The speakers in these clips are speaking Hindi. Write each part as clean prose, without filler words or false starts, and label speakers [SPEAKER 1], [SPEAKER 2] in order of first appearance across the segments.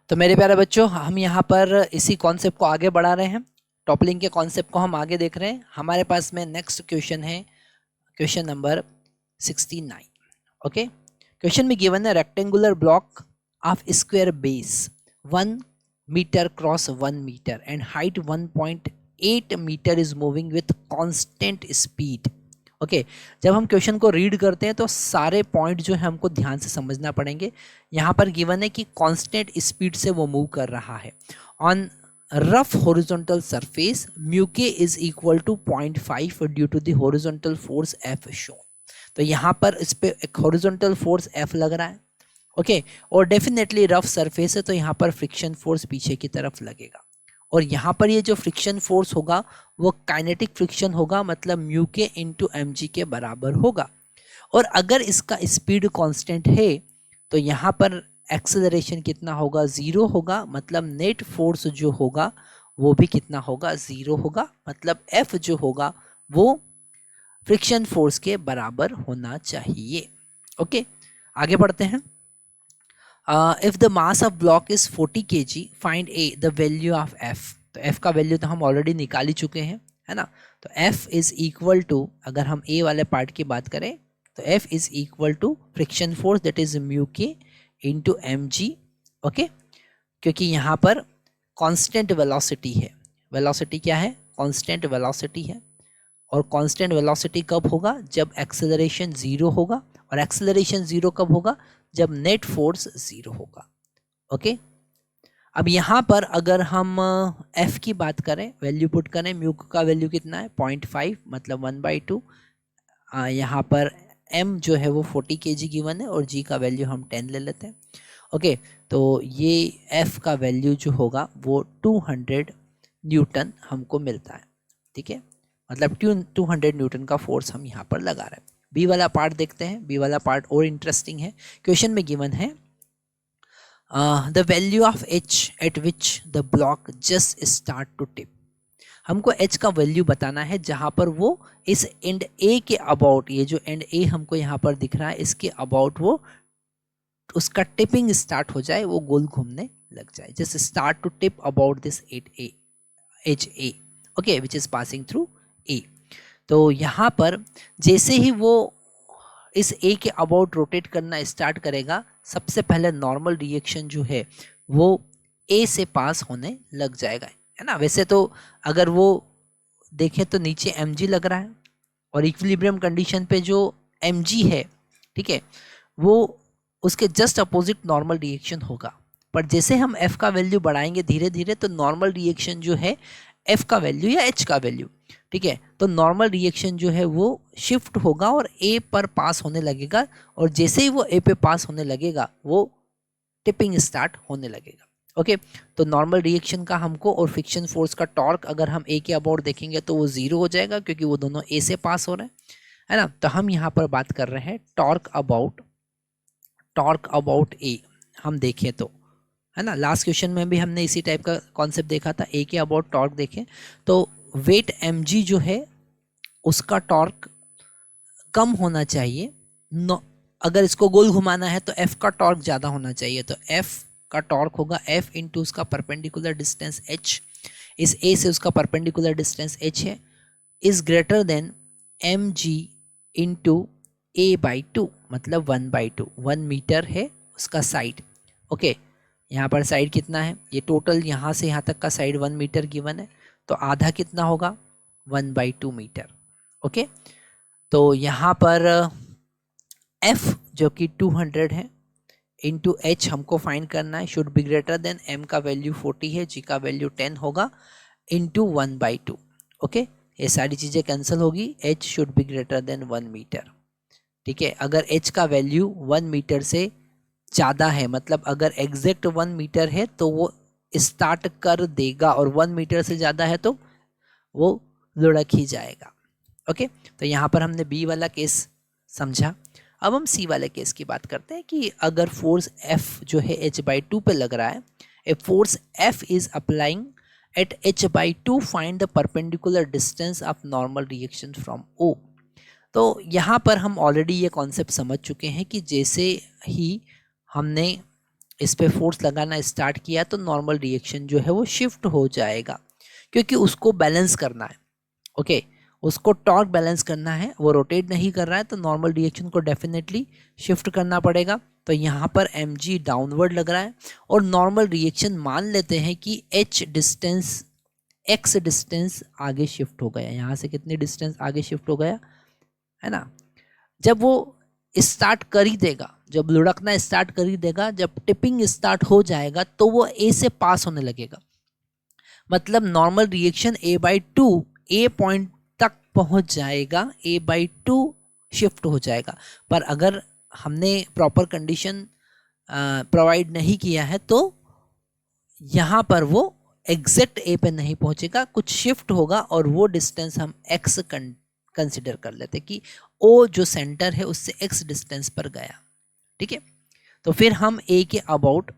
[SPEAKER 1] तो मेरे प्यारे बच्चों, हम यहाँ पर इसी कॉन्सेप्ट को आगे बढ़ा रहे हैं। टॉपलिंग के कॉन्सेप्ट को हम आगे देख रहे हैं। हमारे पास में नेक्स्ट क्वेश्चन है, क्वेश्चन नंबर 69। ओके, क्वेश्चन में गिवन है rectangular block of square base 1 metre cross 1 metre and height 1.8 metre is moving with constant speed. Okay, जब हम क्वेश्चन को रीड करते हैं तो सारे पॉइंट जो है हमको ध्यान से समझना पड़ेंगे। यहाँ पर गिवन है कि कांस्टेंट स्पीड से वो मूव कर रहा है on rough horizontal surface, mu k is equal to 0.5 due to the horizontal force F shown. तो यहाँ पर इस पे एक हॉरिजॉन्टल फोर्स एफ लग रहा है। ओके, और डेफिनेटली रफ सरफेस है तो यहाँ पर फ्रिक्शन फोर्स पीछे की तरफ लगेगा, और यहाँ पर ये जो फ्रिक्शन फोर्स होगा वो काइनेटिक फ्रिक्शन होगा, मतलब म्यू के इंटू एम जी के बराबर होगा। और अगर इसका स्पीड कांस्टेंट है तो यहाँ पर एक्सेलरेशन कितना होगा, 0 होगा, मतलब नेट फोर्स जो होगा वो भी कितना होगा, 0 होगा, मतलब एफ जो होगा वो फ्रिक्शन फोर्स के बराबर होना चाहिए। ओके, आगे बढ़ते हैं। If the mass of block is 40 kg, find A the value of F. तो एफ का वैल्यू तो हम ऑलरेडी निकाल ही चुके हैं, है ना। तो एफ इज इक्वल टू, अगर हम ए वाले पार्ट की बात करें तो F is equal to friction force that is mu के इंटू एम जी। ओके, क्योंकि यहाँ पर कांस्टेंट वेलोसिटी है। वेलोसिटी क्या है, कांस्टेंट वेलोसिटी है। और कांस्टेंट वेलोसिटी कब होगा, जब एक्सेलरेशन 0 होगा। और एक्सेलरेशन 0 कब होगा, जब नेट फोर्स 0 होगा। ओके, अब यहाँ पर अगर हम f की बात करें, वैल्यू पुट करें, म्यू का वैल्यू कितना है 0.5, मतलब 1/2। यहाँ पर m जो है वो 40 kg गिवन है और g का वैल्यू हम 10 ले लेते हैं। ओके, तो ये f का वैल्यू जो होगा वो 200 न्यूटन हमको मिलता है। ठीक है, मतलब 200 न्यूटन का फोर्स हम यहाँ पर लगा रहे हैं। बी वाला पार्ट देखते हैं। बी वाला पार्ट और इंटरेस्टिंग है। क्वेश्चन में गिवन है the value of H at which the block just start to tip. हमको एच का वैल्यू बताना है जहाँ पर वो इस एंड ए के अबाउट, ये जो एंड ए हमको यहाँ पर दिख रहा है इसके अबाउट वो उसका टिपिंग स्टार्ट हो जाए, वो गोल घूमने लग जाए। Just start to tip about this H A, okay, which is passing through A. तो यहाँ पर जैसे ही वो इस ए के अबाउट रोटेट करना स्टार्ट करेगा, सबसे पहले नॉर्मल रिएक्शन जो है वो ए से पास होने लग जाएगा, है ना। वैसे तो अगर वो देखें तो नीचे एम जी लग रहा है और इक्विलिब्रियम कंडीशन पे जो एम जी है, ठीक है, वो उसके जस्ट अपोजिट नॉर्मल रिएक्शन होगा। पर जैसे हम एफ का वैल्यू बढ़ाएंगे धीरे धीरे तो नॉर्मल रिएक्शन जो है एफ का वैल्यू या एच का वैल्यू, ठीक है, तो नॉर्मल रिएक्शन जो है वो शिफ्ट होगा और ए पर पास होने लगेगा। और जैसे ही वो ए पे पास होने लगेगा वो टिपिंग स्टार्ट होने लगेगा। ओके, तो नॉर्मल रिएक्शन का हमको और फ्रिक्शन फोर्स का टॉर्क अगर हम ए के अबाउट देखेंगे तो वो 0 हो जाएगा क्योंकि वो दोनों ए से पास हो रहे हैं, है ना। तो हम यहाँ पर बात कर रहे हैं टॉर्क अबाउट ए। हम देखें तो, है ना, लास्ट क्वेश्चन में भी हमने इसी टाइप का कॉन्सेप्ट देखा था, ए के अबाउट टॉर्क देखें तो वेट एम जी जो है उसका टॉर्क कम होना चाहिए। अगर इसको गोल घुमाना है तो एफ का टॉर्क ज़्यादा होना चाहिए। तो एफ का टॉर्क होगा एफ इंटू उसका परपेंडिकुलर डिस्टेंस एच, इस ए से उसका परपेंडिकुलर डिस्टेंस एच है, is greater than M G into a/2, मतलब 1/2। 1 मीटर है उसका साइड। ओके, यहाँ पर साइड कितना है, ये टोटल यहाँ से यहाँ तक का साइड 1 मीटर गिवन है, तो आधा कितना होगा 1/2 मीटर। ओके, तो यहाँ पर f जो कि 200 है इंटू एच हमको फाइंड करना है, should be greater then m का वैल्यू 40 है, g का वैल्यू 10 होगा, इंटू 1/2। ओके, ये सारी चीज़ें कैंसिल होगी, h should be greater than 1 metre. ठीक है, अगर h का वैल्यू 1 मीटर से ज़्यादा है, मतलब अगर एग्जैक्ट 1 मीटर है तो वो स्टार्ट कर देगा, और 1 मीटर से ज़्यादा है तो वो लुढ़क ही जाएगा। ओके, तो यहाँ पर हमने बी वाला केस समझा। अब हम सी वाले केस की बात करते हैं कि अगर फोर्स F जो है h/2 पे लग रहा है, a force F is applying at h/2, find the perpendicular distance of normal reaction from O। तो यहाँ पर हम ऑलरेडी ये कॉन्सेप्ट समझ चुके हैं कि जैसे ही हमने इस पे फोर्स लगाना स्टार्ट किया तो नॉर्मल रिएक्शन जो है वो शिफ्ट हो जाएगा, क्योंकि उसको बैलेंस करना है। ओके, उसको टॉर्क बैलेंस करना है, वो रोटेट नहीं कर रहा है, तो नॉर्मल रिएक्शन को डेफिनेटली शिफ्ट करना पड़ेगा। तो यहाँ पर mg डाउनवर्ड लग रहा है और नॉर्मल रिएक्शन मान लेते हैं कि h डिस्टेंस, x डिस्टेंस आगे शिफ्ट हो गया। यहाँ से कितनी डिस्टेंस आगे शिफ्ट हो गया, है ना। जब वो स्टार्ट कर ही देगा, जब लुढ़कना स्टार्ट कर ही देगा, जब टिपिंग स्टार्ट हो जाएगा तो वो a से पास होने लगेगा, मतलब normal reaction a/2 a point तक पहुंच जाएगा, a/2 शिफ्ट हो जाएगा। पर अगर हमने प्रॉपर कंडीशन प्रोवाइड नहीं किया है तो यहाँ पर वो एग्जैक्ट ए पे नहीं पहुंचेगा, कुछ शिफ्ट होगा और वो डिस्टेंस हम x कंसिडर कर लेते कि ओ जो सेंटर है उससे x डिस्टेंस पर गया। ठीक है, तो फिर हम ए के अबाउट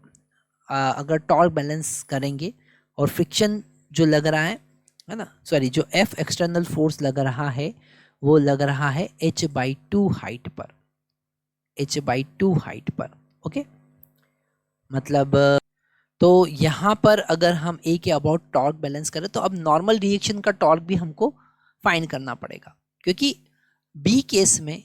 [SPEAKER 1] अगर टॉर्क बैलेंस करेंगे और फ्रिक्शन जो लग रहा है ना, सॉरी, जो F एक्सटर्नल फोर्स लग रहा है वो लग रहा है h/2 हाइट पर, h/2 हाइट पर। ओके, मतलब तो यहाँ पर अगर हम ए के अबाउट टॉर्क बैलेंस करें तो अब नॉर्मल रिएक्शन का टॉर्क भी हमको फाइंड करना पड़ेगा, क्योंकि बी केस में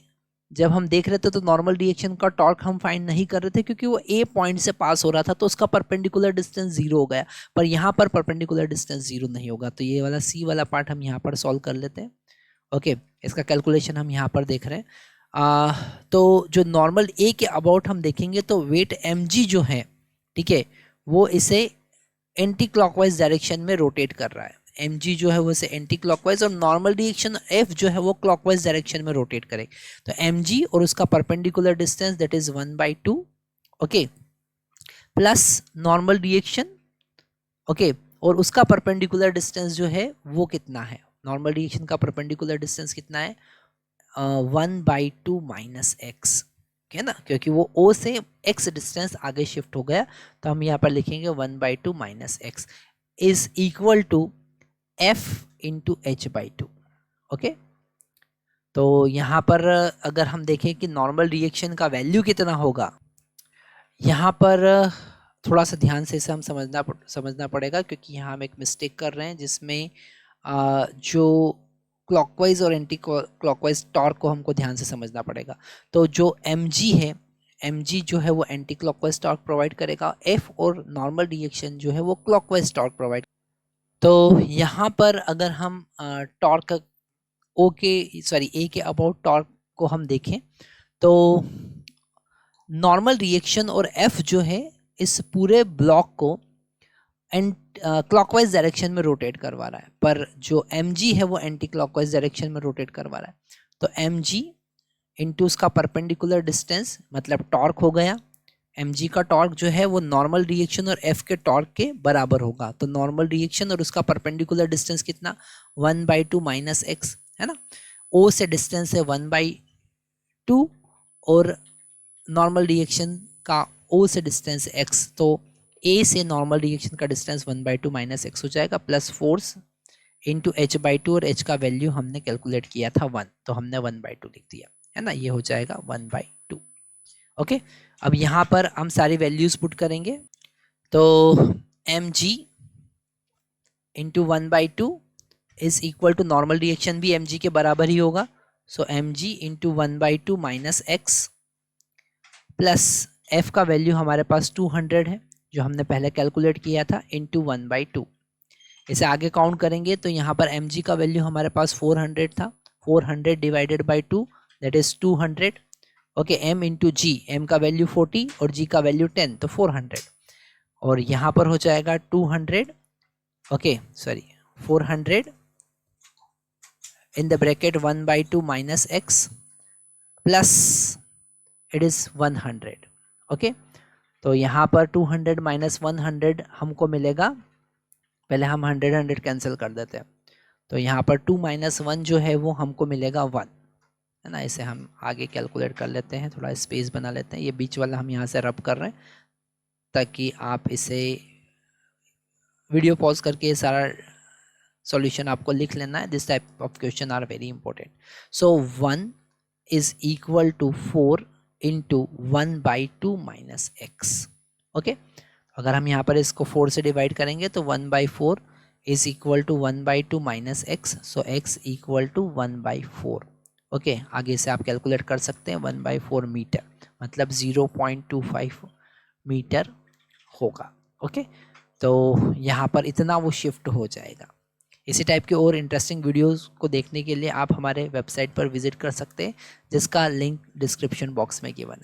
[SPEAKER 1] जब हम देख रहे थे तो नॉर्मल रिएक्शन का टॉर्क हम फाइंड नहीं कर रहे थे, क्योंकि वो ए पॉइंट से पास हो रहा था तो उसका परपेंडिकुलर डिस्टेंस जीरो हो गया। पर यहाँ पर परपेंडिकुलर डिस्टेंस जीरो नहीं होगा, तो ये वाला सी वाला पार्ट हम यहाँ पर सॉल्व कर लेते हैं। ओके, इसका कैलकुलेशन हम यहाँ पर देख रहे हैं। तो जो नॉर्मल ए के अबाउट हम देखेंगे तो वेट mg जो है, ठीक है, वो इसे एंटी क्लॉकवाइज डायरेक्शन में रोटेट कर रहा है। mg जो है वो इसे एंटी क्लॉकवाइज, और नॉर्मल रिएक्शन f जो है वो क्लॉकवाइज डायरेक्शन में रोटेट करे। तो mg और उसका perpendicular distance that is 1/2, okay, plus normal reaction, okay, और उसका परपेंडिकुलर डिस्टेंस जो है वो कितना है, नॉर्मल रिएक्शन का परपेंडिकुलर डिस्टेंस कितना है, 1/2 माइनस एक्स, है ना, क्योंकि वो O से x डिस्टेंस आगे शिफ्ट हो गया। तो हम यहाँ पर लिखेंगे 1/2 minus X is equal to f into h/2। Okay, तो यहाँ पर अगर हम देखें कि नॉर्मल रिएक्शन का वैल्यू कितना होगा, यहाँ पर थोड़ा सा ध्यान से इसे हम समझना पड़ेगा, क्योंकि यहाँ हम एक मिस्टेक कर रहे हैं जिसमें जो क्लॉकवाइज और एंटी क्लॉकवाइज टॉर्क को हमको ध्यान से समझना पड़ेगा। तो जो mg है, mg जो है वो एंटी क्लॉकवाइज टॉर्क प्रोवाइड करेगा, f और नॉर्मल रिएक्शन जो है वो क्लॉकवाइज टॉर्क प्रोवाइड। तो यहाँ पर अगर हम टॉर्क ए के अबाउट टॉर्क को हम देखें तो नॉर्मल रिएक्शन और f जो है इस पूरे ब्लॉक को एंड क्लॉकवाइज डायरेक्शन में रोटेट करवा रहा है, पर जो mg है वो एंटी क्लॉकवाइज डायरेक्शन में रोटेट करवा रहा है। तो mg इंटू उसका परपेंडिकुलर डिस्टेंस मतलब टॉर्क हो गया, mg का टॉर्क जो है वो नॉर्मल रिएक्शन और f के टॉर्क के बराबर होगा। तो नॉर्मल रिएक्शन और उसका परपेंडिकुलर डिस्टेंस कितना, 1/2 माइनस एक्स, है ना, O से डिस्टेंस है 1/2 और नॉर्मल रिएक्शन का O से डिस्टेंस x, तो A से नॉर्मल रिएक्शन का डिस्टेंस 1/2 माइनस एक्स हो जाएगा, प्लस फोर्स इंटू h/2, और h का वैल्यू हमने कैलकुलेट किया था 1, तो हमने 1/2 लिख दिया, है ना, ये हो जाएगा 1/2। ओके, अब यहाँ पर हम सारी वैल्यूज पुट करेंगे, तो mg into 1/2 is equal to normal reaction भी mg के बराबर ही होगा, so mg into 1/2 minus X plus f का वैल्यू हमारे पास 200 है जो हमने पहले कैलकुलेट किया था, इंटू 1/2। इसे आगे काउंट करेंगे तो यहाँ पर mg का वैल्यू हमारे पास 400 था, 400 divided by 2 that is 200। Okay, m into G, m का वैल्यू 40 और g का वैल्यू 10, तो 400, और यहाँ पर हो जाएगा 200, okay sorry 400 in the bracket 1/2 minus X plus it is 100। Okay, तो यहाँ पर 200 माइनस 100 हमको मिलेगा, पहले हम 100 कैंसिल कर देते हैं, तो यहाँ पर 2 माइनस 1 जो है वो हमको मिलेगा 1, है ना। इसे हम आगे कैलकुलेट कर लेते हैं, थोड़ा स्पेस बना लेते हैं, ये बीच वाला हम यहाँ से रब कर रहे हैं ताकि आप इसे वीडियो पॉज करके ये सारा सॉल्यूशन आपको लिख लेना है। This type of question are very important. So 1 is equal to 4 into 1/2 minus X, okay, अगर हम यहाँ पर इसको 4 से डिवाइड करेंगे तो 1/4 is equal to 1/2 minus X, so X equal to 1/4। Okay, आगे से आप कैलकुलेट कर सकते हैं 1/4 मीटर मतलब 0.25 मीटर होगा। ओके, तो यहाँ पर इतना वो शिफ्ट हो जाएगा। इसी टाइप के और इंटरेस्टिंग वीडियोस को देखने के लिए आप हमारे वेबसाइट पर विजिट कर सकते हैं, जिसका लिंक डिस्क्रिप्शन बॉक्स में गिवन है।